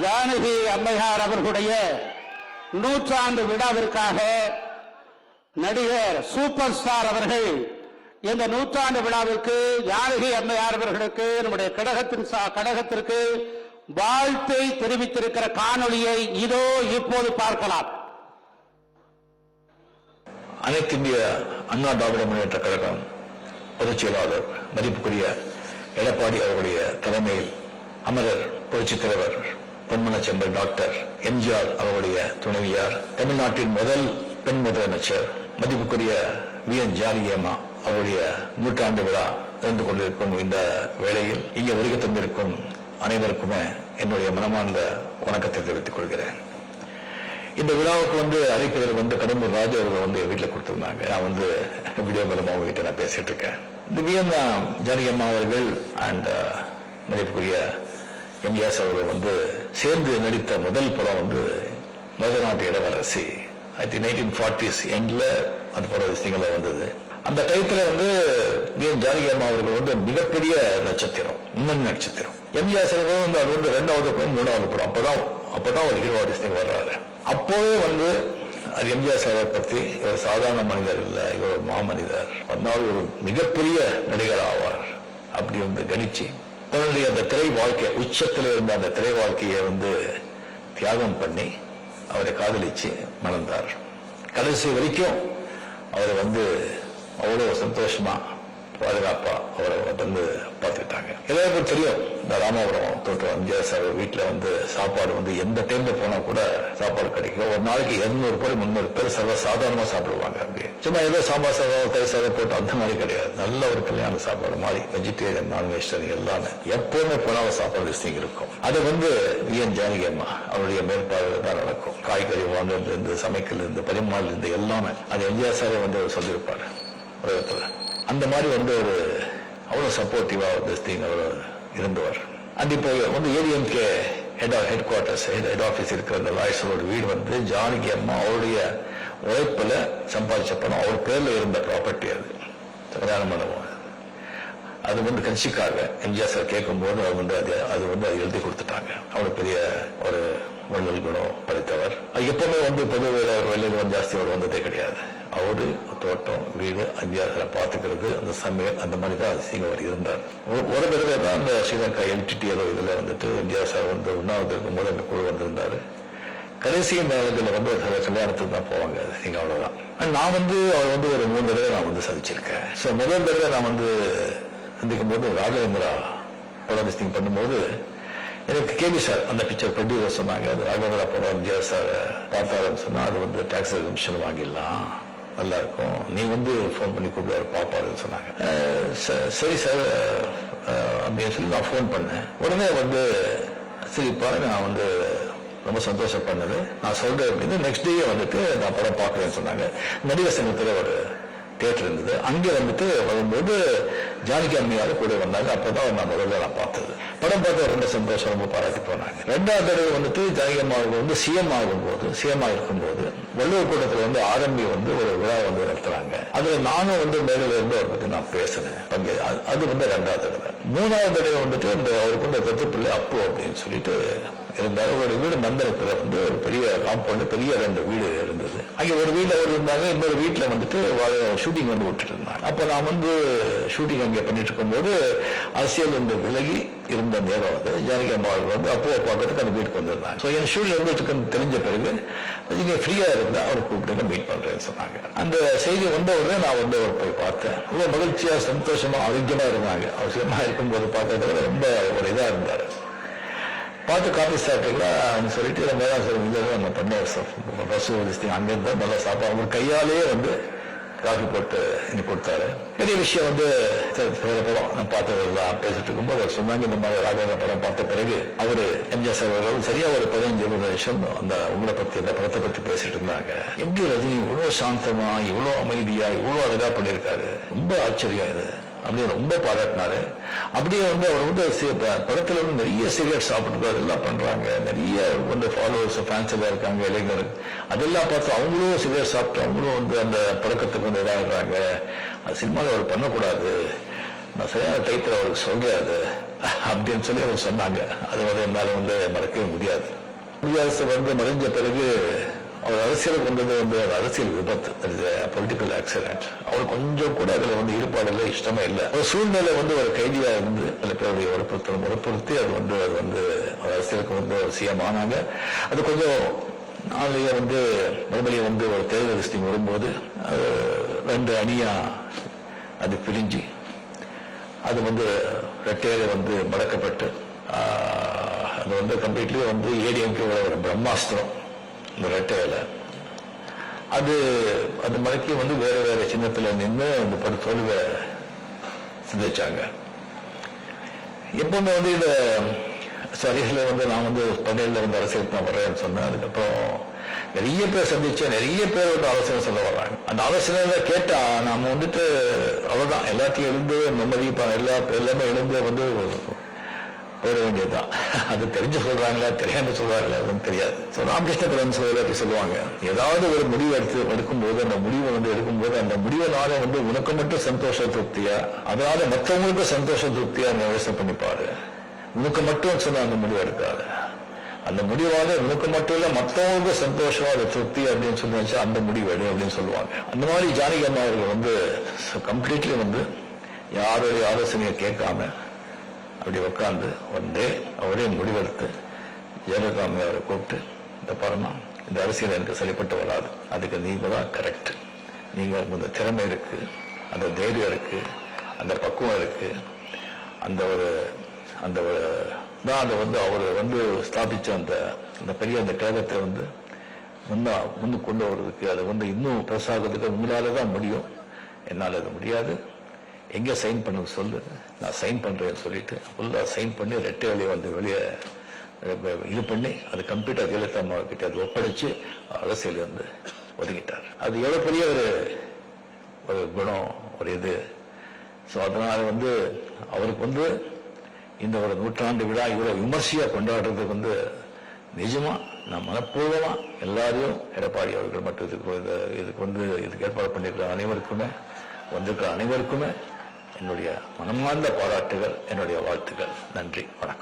ஜானகி அம்மையார் அவர்களுடைய 100ஆண்டு விழாவிற்காக நடிகர் super star அவர்கள் இந்த 100ஆண்டு விழாவிற்கு ஜானகி அம்மையார் அவர்களுக்கு நம்முடைய கழகத்திற்கு வாழ்த்தை தெரிவித்திருக்கிற காணொளியை இதோ இப்போது பார்க்கலாம். அனைத்து இந்திய அண்ணா திராவிட முன்னேற்ற கழகம் பொதுச் செயலாளர் மதிப்புக்குரிய எடப்பாடி அவர்களுடைய தலைமையில் அமரர் புரட்சித் தலைவர் பொன்மனச்செம்மல் டாக்டர் எம்ஜிஆர் அவர்களுடைய துணைவியார், தமிழ்நாட்டின் முதல் பெண் முதலமைச்சர் மதிப்புக்குரிய வி.என். ஜானகி அம்மா அவருடைய 100ஆண்டு விழா நடந்து கொண்டிருக்கும் இந்த வேளையில் இங்கே வருகை தந்திருக்கும் அனைவருக்குமே என்னுடைய மனமார்ந்த வணக்கத்தை தெரிவித்துக் கொள்கிறேன். இந்த விழாவுக்கு அழைப்பதற்கு கடம்பூர் ராஜு அவர்கள் வீட்டில் கொடுத்திருந்தாங்க. நான் வீடியோ மூலமா அவங்ககிட்ட நான் பேசிட்டு இருக்கேன். இந்த வி.என். ஜானகி அம்மா அவர்கள் அண்ட் மதிப்புக்குரிய எம்ஜிஆர் அவர்கள் சேர்ந்து நடித்த முதல் படம் மதுநாட்டு இளவரசி. 1940s எண்ட்ல அந்த படம் விஷயங்கள வந்தது. அந்த டயத்துல வி.என். ஜானகி அம்மா அவர்கள் மிகப்பெரிய நட்சத்திரம், முன்னணி நட்சத்திரம். எம்ஜிஆர் அவர்கள் அது 2வது படம் 3வது படம் அப்பதான் ஒரு ஹீரோ ஆர்டிஸ்ட் வர்றாரு. அப்போவே அது எம்ஜிஆர் சாரை பற்றி இவர் சாதாரண மனிதர் இல்ல, இவர் ஒரு மாமனிதர், அதனால ஒரு மிகப்பெரிய நடிகர் ஆவார் அப்படி கணிச்சு தன்னுடைய அந்த திரை வாழ்க்கை உச்சத்தில் இருந்த அந்த திரை வாழ்க்கையை தியாகம் பண்ணி அவரை காதலிச்சு மணந்தார். கடைசி வரைக்கும் அவரை அவ்வளவு சந்தோஷமா பாதுகாப்பா அவரை பார்த்துக்கிட்டாங்க. எல்லாருக்கும் தெரியும், இந்த ராமாபுரம் தோட்டம் எம்ஜிஆர் சார் வீட்டுல சாப்பாடு எந்த டைம்ல போனா கூட சாப்பாடு கிடைக்கும். ஒரு நாளைக்கு 200 பேர் 300 பேர் சர்வ சாதாரணமா சாப்பிடுவாங்க. அப்படி சும்மா ஏதோ சாம்பார் சாதம் தயிர் சாதம் போட்டு அந்த மாதிரி கிடையாது. நல்ல ஒரு கல்யாண சாப்பாடு மாதிரி வெஜிடேரியன் நான் வெஜிடேரியன் எல்லாமே எப்பவுமே போனாலும் சாப்பாடு விஷயம் இருக்கும். அது வி.என். ஜானகி அம்மா அவருடைய மேற்பார்வையில் தான் நடக்கும். காய்கறி வாங்குறது, சமைக்கிறது, பரிமாறல் இருந்து எல்லாமே அது எம்ஜிஆர் சாரே சொல்லியிருப்பாரு உலகத்துல. அந்த மாதிரி ஒரு அவ்வளவு சப்போர்ட்டிவா அவர் இருந்தவர். அண்ட் இப்போ ADMK head quarters head office இருக்கிற அந்த லாயர்ஸோட வீடு ஜானகி அம்மா அவருடைய உழைப்புல சம்பாதிச்ச பணம், அவர் பேர்ல இருந்த ப்ராப்பர்ட்டி. அது கல்யாண மண்டபம். அது கட்சிக்காக எம்ஜிஆர் சார் கேட்கும் போது அது எழுதி கொடுத்துட்டாங்க. அவ்வளவு பெரிய ஒரு வள்ளல் குணம் படித்தவர். அது எப்பவுமே பொது வேலையில் ஜாஸ்தி அவர் வந்ததே கிடையாது. அவரு தோட்டம் வீடு எம்ஜிஆர் பார்த்துக்கிறது, அந்த சமையல், அந்த மாதிரி தான் அவர் இருந்தார். ஒரு தடவை தான் அந்த ஸ்ரீலங்கா எல்டிடி இதுல எம்ஜிஆர் சார் உண்ணாவது இருக்கும் போது அந்த குழு வந்திருந்தாரு. கடைசி நேரத்தில் கல்யாணத்துக்கு தான் போவாங்க. அவ்வளவுதான். நான் அவர் ஒரு 3 தடவை நான் சந்திச்சிருக்கேன். ஸோ முதல் தடவை நான் சந்திக்கும் போது ராகவேந்திரா படம் பண்ணும்போது எனக்கு கேபி சார் அந்த பிக்சர் ப்ரொடியூசர் சொன்னாங்க, அது ராகவேந்திரா படம் எம்ஜிஆர் சார் பார்த்தாருன்னு சொன்னா அது டாக்ஸ் எக்ஸம்ஷன் வாங்கிடலாம், நல்லா இருக்கும், நீ ஃபோன் பண்ணி கூப்பிடுவாரு பாப்பாருன்னு சொன்னாங்க. சரி சார் அப்படின்னு சொல்லி நான் ஃபோன் பண்ணேன். உடனே சரிப்பா நான் ரொம்ப சந்தோஷம் பண்ணது, நான் சொல்றேன் அப்படின்னு. நெக்ஸ்ட் டே நான் படம் பார்க்கறேன்னு சொன்னாங்க. நடிகர் சங்கத்தில் ஒரு தியேட்டர் இருந்தது. அங்கே வரும்போது ஜானகி அம்மையார் கூட வந்தாங்க. அப்பதான் நான் முதல்ல பார்த்தது. படம் பார்த்து ரொம்ப சந்தோஷம், ரொம்ப பாராட்டி போனாங்க. 2வது தடவை ஜானகி அம்மா சிஎம் இருக்கும்போது வள்ளுவர் கூட்டத்தில் ஆரம்பி ஒரு விழா நடத்துறாங்க. அதுல நானும் மேல இருந்து அவரை பத்தி நான் பேசினேன். அது 2வது தடவை. 3வது தடவை இந்த அவருக்கு தத்து பிள்ளை அப்பு அப்படின்னு சொல்லிட்டு இருந்தாரு. ஒரு வீடு மந்திரத்துல ஒரு பெரிய காம்பவுண்ட், பெரிய 2 வீடு இருந்தது. அங்கே ஒரு வீட்டுல அவர் இருந்தாங்க, இன்னொரு வீட்டுல ஷூட்டிங் விட்டுட்டு இருந்தாங்க. அப்ப நான் ஷூட்டிங் அங்கே பண்ணிட்டு இருக்கும்போது அரசியல் விலகி இருந்த நேரம் ஜானகி அம்மா அப்போ பார்க்கறதுக்கு அந்த வீட்டுக்கு வந்திருந்தாங்க. என் ஷூட்டிங் இருந்துட்டு தெரிஞ்ச பிறகு நீங்க ஃப்ரீயா இருந்தா அவரை கூப்பிட்டு மீட் பண்றேன்னு சொன்னாங்க. அந்த செய்தி உடனே நான் அவர் போய் பார்த்தேன். ரொம்ப மகிழ்ச்சியா சந்தோஷமா ஆரோக்கியமா இருந்தாங்க. அவசியமா இருக்கும்போது பார்த்தது ரொம்ப ஒரு இதா இருந்தாரு. பார்த்து காப்பி சாப்பிட்டீங்களா சொல்லிட்டு மேலாம் சார் நம்ம பண்ண பஸ் அங்கிருந்தா நல்லா சாப்பாடு அவங்க கையாலேயே காஃபி போட்டு இன்னைக்கு கொடுத்தாரு. பெரிய விஷயம் படம் நான் பார்த்ததெல்லாம் பேசிட்டு இருக்கும்போது அவர் சொன்னாங்க, இந்த மாதிரி ராகவேந்திர படம் பார்த்த பிறகு அவரு எம்ஜிஆர் சார் சரியா ஒரு 15-20 நிமிஷம் அந்த உங்களை பத்தி அந்த படத்தை பத்தி பேசிட்டு இருந்தாங்க. எப்படி ரஜினி இவ்வளவு சாந்தமா, இவ்வளவு அமைதியா, இவ்வளவு அழகா பண்ணியிருக்காரு, ரொம்ப ஆச்சரியம் இது அப்படின்னு ரொம்ப பாராட்டினாரு. அப்படியே அவர் படத்துல நிறைய சிகரெட் சாப்பிட்டு அதெல்லாம் பண்றாங்க, நிறைய ஃபாலோவர்ஸ் ஃபேன்ஸ் எல்லாம் இருக்காங்க, இளைஞர் அதெல்லாம் பார்த்து அவங்களும் சிகரெட் சாப்பிட்டு அவங்களும் அந்த பழக்கத்துக்கு இதாகிறாங்க. அது சினிமாவில் அவர் பண்ணக்கூடாது, நான் சரியான டைத்துல அவருக்கு சொல்றாரு அப்படின்னு சொல்லி அவர் சொன்னாங்க. அது வந்து என்னால வந்து மறக்கவே முடியாது. குடியரசு வந்து மறைஞ்ச பிறகு அவர் அரசியலுக்கு வந்தது வந்து அரசியல் விபத்து, பொலிட்டிக்கல் ஆக்சிடென்ட். அவர் கொஞ்சம் கூட அதுல வந்து ஈடுபாடு இல்லை, இஷ்டமே இல்லை. ஒரு சூழ்நிலை வந்து ஒரு கைதியா இருந்து சில பேருடைய வற்புறுத்தி அது வந்து அரசியலுக்கு வந்து சிஎம் ஆனாங்க. அது கொஞ்சம் நாளைய வந்து மறுபடியும் வந்து ஒரு தேர்தல் லிஸ்டிங் வரும்போது ரெண்டு அணியா அது பிரிஞ்சு அது வந்து ரெட்டையில வந்து மடக்கப்பட்டு அது வந்து கம்ப்ளீட்லி வந்து ஏடிஎம்கே ஒரு பிரம்மாஸ்திரம் இந்த ரெட்டையில அது மடக்கி வந்து வேற வேற சின்னத்துல நின்று அந்த படுதோல்வை சிந்திச்சாங்க. எப்பவுமே வந்து இந்த சரிகளை வந்து நான் வந்து படையில இருந்து அரசியலுக்கு நான் வர்றேன்னு சொன்னேன். அதுக்கப்புறம் நிறைய பேர் சந்திச்சேன், நிறைய பேர் வந்து ஆலோசனை சொல்ல வர்றாங்க. அந்த ஆலோசனை கேட்டா நாம வந்துட்டு அவ்வளவுதான் எல்லாத்தையும் எழுந்து நிம்மதி எல்லாமே எழுந்து வந்து போயிட வேண்டியதுதான். அது தெரிஞ்சு சொல்றாங்களா தெரியாம சொல்றாங்களா அப்படின்னு தெரியாது. ராமகிருஷ்ண பரமஹம்சர் சொல்லுவாங்க, ஏதாவது ஒரு முடிவு எடுக்கும்போது அந்த முடிவை வந்து எடுக்கும்போது அந்த முடிவுனால வந்து உனக்கு மட்டும் சந்தோஷ திருப்தியா, அதனால மற்றவங்களுக்கு சந்தோஷ திருப்தியா யோசனை பண்ணிப்பாரு. உனக்கு மட்டும் சொன்ன அந்த முடிவு எடுக்காது. அந்த முடிவால உனக்கு மட்டும் இல்ல மற்றவங்களுக்கு சந்தோஷம் அது திருப்தி அப்படின்னு சொல்லி அந்த முடிவு எடு அப்படின்னு சொல்லுவாங்க. அந்த மாதிரி ஜானகி அம்மா அவர்கள் வந்து கம்ப்ளீட்லி வந்து யாருடைய ஆலோசனையை கேட்காம அப்படி உட்கார்ந்து அவரே முடிவெடுத்து ஜெயலலிதா அவரை கூப்பிட்டு, இந்த பாருமா, இந்த அரசியல் எனக்கு சரிப்பட்டு வராது, அதுக்கு நீங்க தான் கரெக்ட், நீங்க இந்த திறமை இருக்கு, அந்த தைரியம் இருக்கு, அந்த பக்குவம் இருக்கு, அந்த ஒரு தான் அதை வந்து அவர் வந்து ஸ்தாபிச்ச அந்த பெரிய அந்த கேரளத்தை வந்து முன்னு கொண்டு வர்றதுக்கு அதை வந்து இன்னும் பெருசாகிறதுக்கு உங்களால தான் முடியும், என்னால் அது முடியாது, எங்க சைன் பண்ண சொல்லு, நான் சைன் பண்றேன்னு சொல்லிட்டு ஃபுல்லா சைன் பண்ணி ரெட்டை வேலையை வந்து வெளியே இது பண்ணி அது கம்ப்யூட்டர் ஜெயலலிதா அம்மா கிட்ட அது ஒப்படைச்சு அரசியல் வந்து ஒதுங்கிட்டார். அது எவ்வளவு பெரிய ஒரு குணம், ஒரு இது. ஸோ அதனால வந்து அவருக்கு வந்து இந்த ஒரு 100ஆண்டு விழா இவ்வளவு விமர்சையா கொண்டாடுறதுக்கு வந்து நிஜமா நான் மனப்பூர்வமா எல்லாரையும் எடப்பாடி அவர்கள் மட்டும் இதுக்கு ஏற்பாடு பண்ணியிருக்கிற அனைவருக்குமே வந்திருக்கிற அனைவருக்குமே என்னுடைய மனமார்ந்த பாராட்டுகள், என்னுடைய வாழ்த்துக்கள். நன்றி, வணக்கம்.